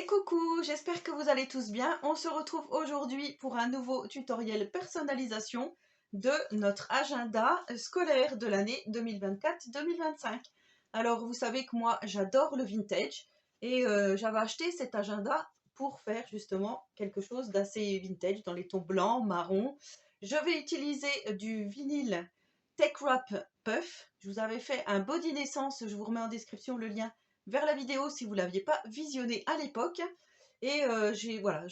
coucou, j'espère que vous allez tous bien. On se retrouve aujourd'hui pour un nouveau tutoriel personnalisation de notre agenda scolaire de l'année 2024-2025. Alors vous savez que moi j'adore le vintage et j'avais acheté cet agenda pour faire justement quelque chose d'assez vintage dans les tons blancs, marron. Je vais utiliser du vinyle Tech Wrap Puff. Je vous avais fait un body naissance, je vous remets en description le lien vers la vidéo si vous ne l'aviez pas visionnée à l'époque. Et voilà,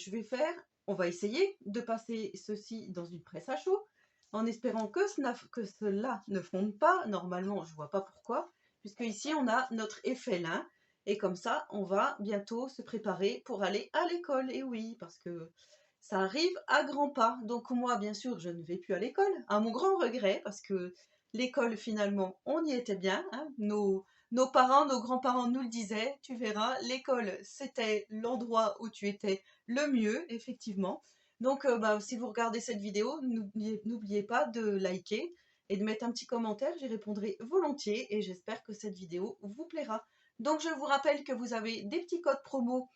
on va essayer de passer ceci dans une presse à chaud en espérant que cela ne fonde pas. Normalement, je ne vois pas pourquoi, puisque ici on a notre effet lin. Et comme ça, on va bientôt se préparer pour aller à l'école. Et oui, parce que ça arrive à grands pas. Donc moi, bien sûr, je ne vais plus à l'école, à mon grand regret, parce que l'école, finalement, on y était bien. Hein. Nos parents, nos grands-parents nous le disaient, tu verras, l'école, c'était l'endroit où tu étais le mieux, effectivement. Donc, si vous regardez cette vidéo, n'oubliez pas de liker et de mettre un petit commentaire, j'y répondrai volontiers et j'espère que cette vidéo vous plaira. Donc, je vous rappelle que vous avez des petits codes promo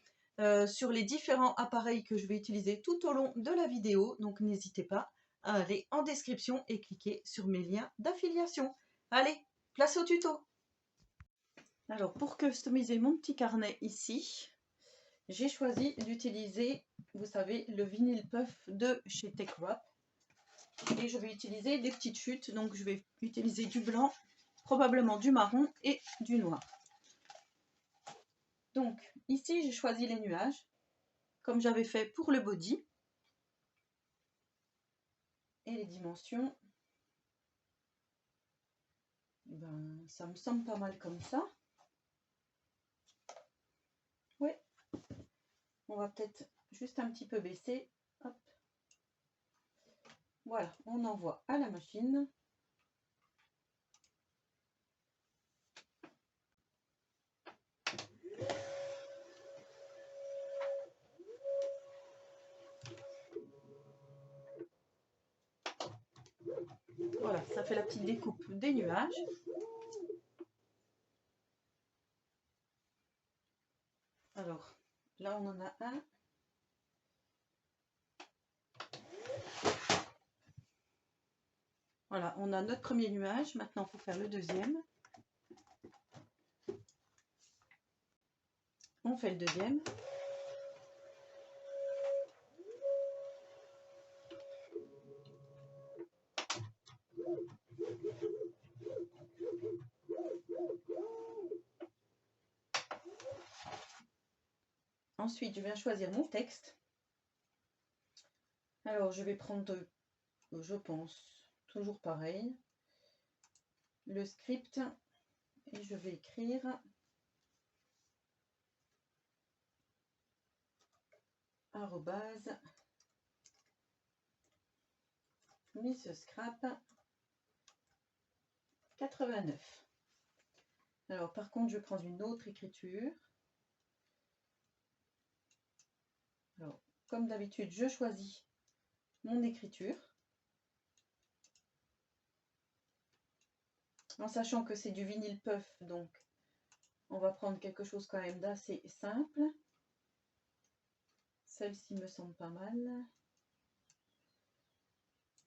sur les différents appareils que je vais utiliser tout au long de la vidéo. Donc, n'hésitez pas à aller en description et cliquer sur mes liens d'affiliation. Allez, place au tuto! Alors, pour customiser mon petit carnet ici, j'ai choisi d'utiliser, vous savez, le vinyle puff de chez Tech Wrap. Et je vais utiliser des petites chutes, donc je vais utiliser du blanc, probablement du marron et du noir. Donc, ici, j'ai choisi les nuages, comme j'avais fait pour le body. Et les dimensions, ben, ça me semble pas mal comme ça. Oui, on va peut-être juste un petit peu baisser. Hop. Voilà, on envoie à la machine. Voilà, ça fait la petite découpe des nuages. Alors, là on en a un. Voilà, on a notre premier nuage. Maintenant, il faut faire le deuxième. On fait le deuxième. Ensuite, je viens choisir mon texte. Alors, je vais prendre, je pense, toujours pareil, le script et je vais écrire arrobase Miss Scrap 89. Alors, par contre, je vais prendre une autre écriture. Alors, comme d'habitude, je choisis mon écriture. En sachant que c'est du vinyle puff, donc on va prendre quelque chose quand même d'assez simple. Celle-ci me semble pas mal.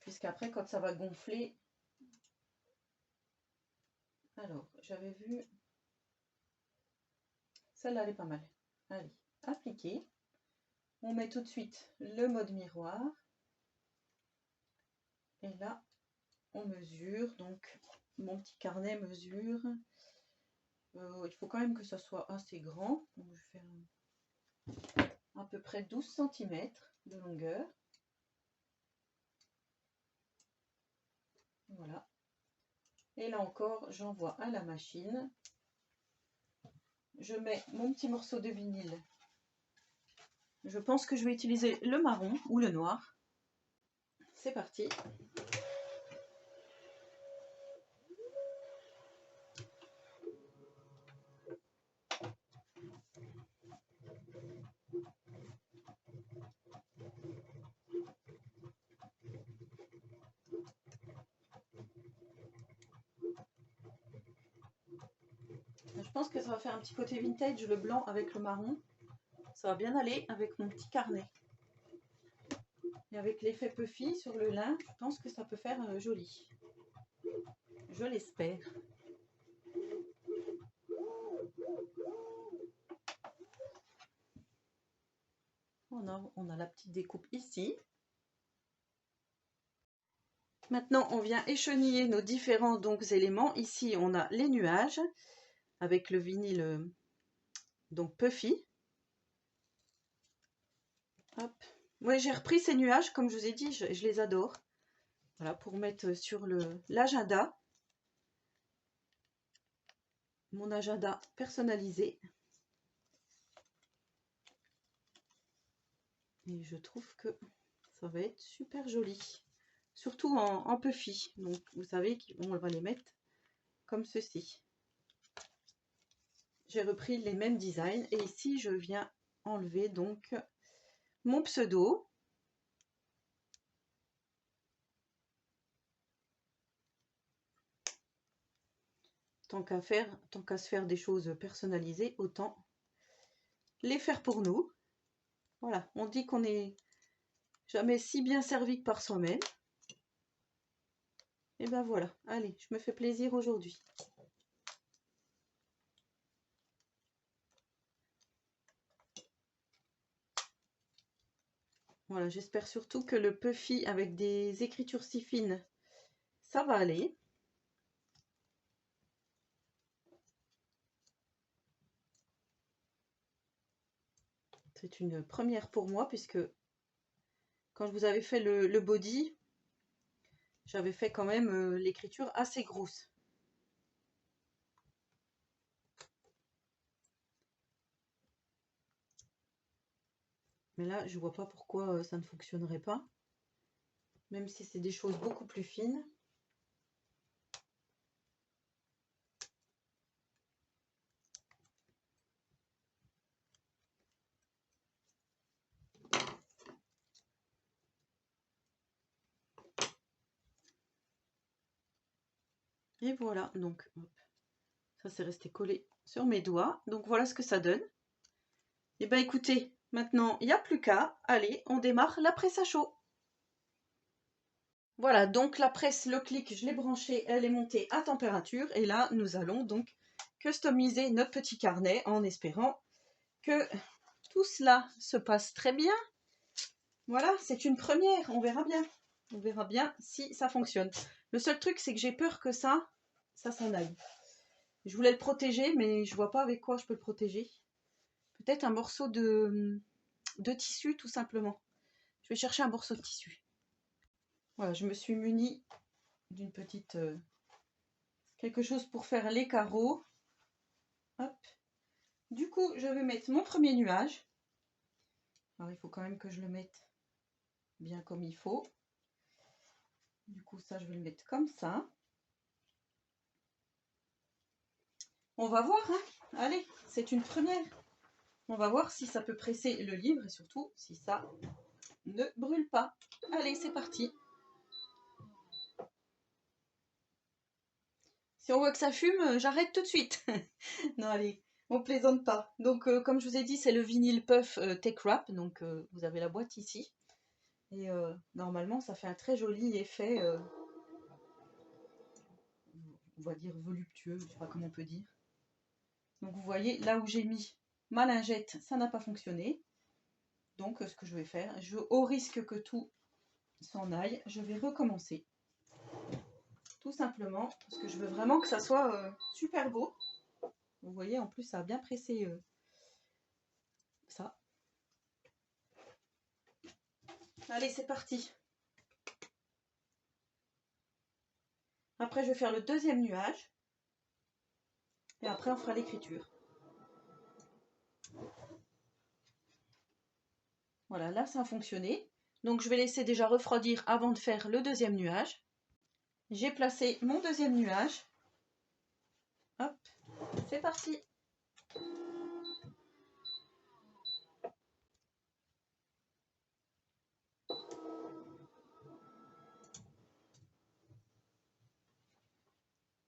Puisqu'après, quand ça va gonfler... Alors, j'avais vu... Celle-là, elle est pas mal. Allez, appliquer. On met tout de suite le mode miroir. Et là, on mesure. Donc, mon petit carnet mesure. Il faut quand même que ça soit assez grand. Donc, je vais faire à peu près 12 cm de longueur. Voilà. Et là encore, j'envoie à la machine. Je mets mon petit morceau de vinyle. Je pense que je vais utiliser le marron ou le noir. C'est parti. Je pense que ça va faire un petit côté vintage, le blanc avec le marron. ça va bien aller avec mon petit carnet. Et avec l'effet puffy sur le lin, je pense que ça peut faire joli. Je l'espère. On a la petite découpe ici. Maintenant, on vient écheniller nos différents éléments. Ici, on a les nuages avec le vinyle donc puffy. Hop. Ouais, j'ai repris ces nuages, comme je vous ai dit, je les adore. Voilà, pour mettre sur l'agenda. Mon agenda personnalisé. Et je trouve que ça va être super joli. Surtout en puffy. Donc, vous savez qu'on va les mettre comme ceci. J'ai repris les mêmes designs. Et ici, je viens enlever donc mon pseudo. Tant qu'à se faire des choses personnalisées, autant les faire pour nous. Voilà, on dit qu'on n'est jamais si bien servi que par soi-même. Et ben voilà, allez, je me fais plaisir aujourd'hui. Voilà, j'espère surtout que le puffy avec des écritures si fines, ça va aller. C'est une première pour moi puisque quand je vous avais fait le body, j'avais fait quand même l'écriture assez grosse. Mais là, je vois pas pourquoi ça ne fonctionnerait pas. Même si c'est des choses beaucoup plus fines. Et voilà, donc hop, ça c'est resté collé sur mes doigts. Donc voilà ce que ça donne. Et ben écoutez, maintenant il n'y a plus qu'à. Allez, on démarre la presse à chaud. Voilà, donc la presse, le clic, je l'ai branchée, elle est montée à température. Et là, nous allons donc customiser notre petit carnet en espérant que tout cela se passe très bien. Voilà, c'est une première, on verra bien. On verra bien si ça fonctionne. Le seul truc, c'est que j'ai peur que ça s'en aille. Je voulais le protéger, mais je vois pas avec quoi je peux le protéger. Peut-être un morceau de tissu, tout simplement. Je vais chercher un morceau de tissu. Voilà, je me suis munie d'une petite... quelque chose pour faire les carreaux. Hop. Du coup, je vais mettre mon premier nuage. Alors, il faut quand même que je le mette bien comme il faut. Du coup, ça, je vais le mettre comme ça. On va voir, hein. Allez, c'est une première. On va voir si ça peut presser le livre et surtout si ça ne brûle pas. Allez, c'est parti. Si on voit que ça fume, j'arrête tout de suite. Non, allez, on plaisante pas. Donc, comme je vous ai dit, c'est le vinyle puff Tech Wrap. Donc, vous avez la boîte ici. Et normalement, ça fait un très joli effet, on va dire voluptueux, je sais pas comment on peut dire. Donc, vous voyez, là où j'ai mis ma lingette, ça n'a pas fonctionné. Donc, ce que je vais faire, au risque que tout s'en aille, je vais recommencer. Tout simplement, parce que je veux vraiment que ça soit super beau. Vous voyez, en plus, ça a bien pressé ça. Allez, c'est parti. Après, je vais faire le deuxième nuage. Et après, on fera l'écriture. Voilà, là, ça a fonctionné. Donc, je vais laisser déjà refroidir avant de faire le deuxième nuage. J'ai placé mon deuxième nuage. Hop, c'est parti.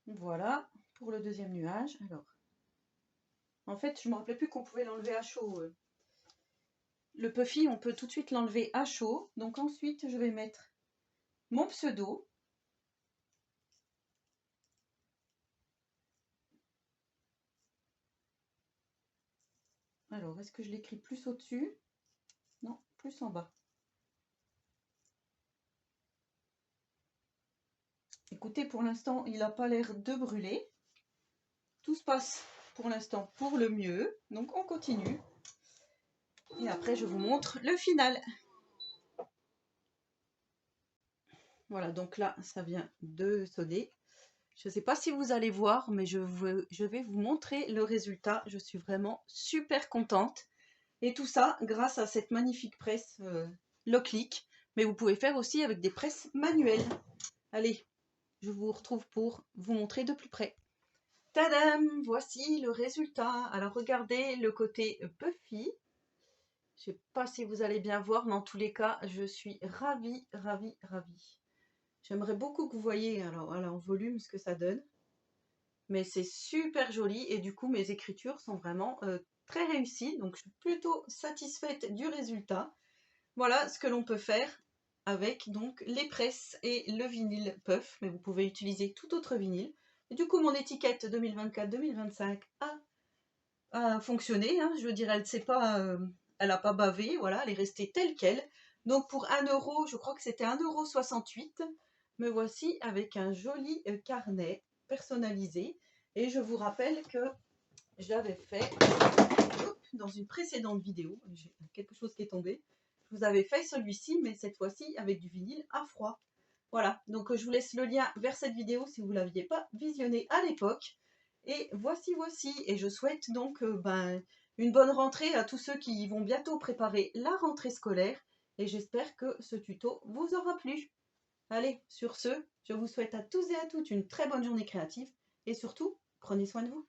Voilà, pour le deuxième nuage. Alors, en fait, je ne me rappelais plus qu'on pouvait l'enlever à chaud. Le puffy, on peut tout de suite l'enlever à chaud. Donc ensuite, je vais mettre mon pseudo. Alors, est-ce que je l'écris plus au-dessus? Non, plus en bas. Écoutez, pour l'instant, il n'a pas l'air de brûler. Tout se passe pour l'instant pour le mieux. Donc, on continue. Et après, je vous montre le final. Voilà, donc là, ça vient de sonner. Je ne sais pas si vous allez voir, mais je vais vous montrer le résultat. Je suis vraiment super contente. Et tout ça grâce à cette magnifique presse Locklick. Mais vous pouvez faire aussi avec des presses manuelles. Allez, je vous retrouve pour vous montrer de plus près. Tadam! Voici le résultat. Alors regardez le côté puffy. Je ne sais pas si vous allez bien voir, mais en tous les cas, je suis ravie, ravie, ravie. J'aimerais beaucoup que vous voyez alors voilà, en volume ce que ça donne. Mais c'est super joli et du coup mes écritures sont vraiment très réussies. Donc je suis plutôt satisfaite du résultat. Voilà ce que l'on peut faire avec donc les presses et le vinyle puff. Mais vous pouvez utiliser tout autre vinyle. Et du coup mon étiquette 2024-2025 a fonctionné. Hein. Je veux dire, elle n'a pas bavé. Voilà, elle est restée telle quelle. Donc pour 1 euro, je crois que c'était 1,68 €. Me voici avec un joli carnet personnalisé. Et je vous rappelle que j'avais fait dans une précédente vidéo, j'ai quelque chose qui est tombé, je vous avais fait celui-ci, mais cette fois-ci avec du vinyle à froid. Voilà, donc je vous laisse le lien vers cette vidéo si vous ne l'aviez pas visionnée à l'époque. Et voici, et je souhaite donc une bonne rentrée à tous ceux qui vont bientôt préparer la rentrée scolaire. Et j'espère que ce tuto vous aura plu. Allez, sur ce, je vous souhaite à tous et à toutes une très bonne journée créative et surtout, prenez soin de vous.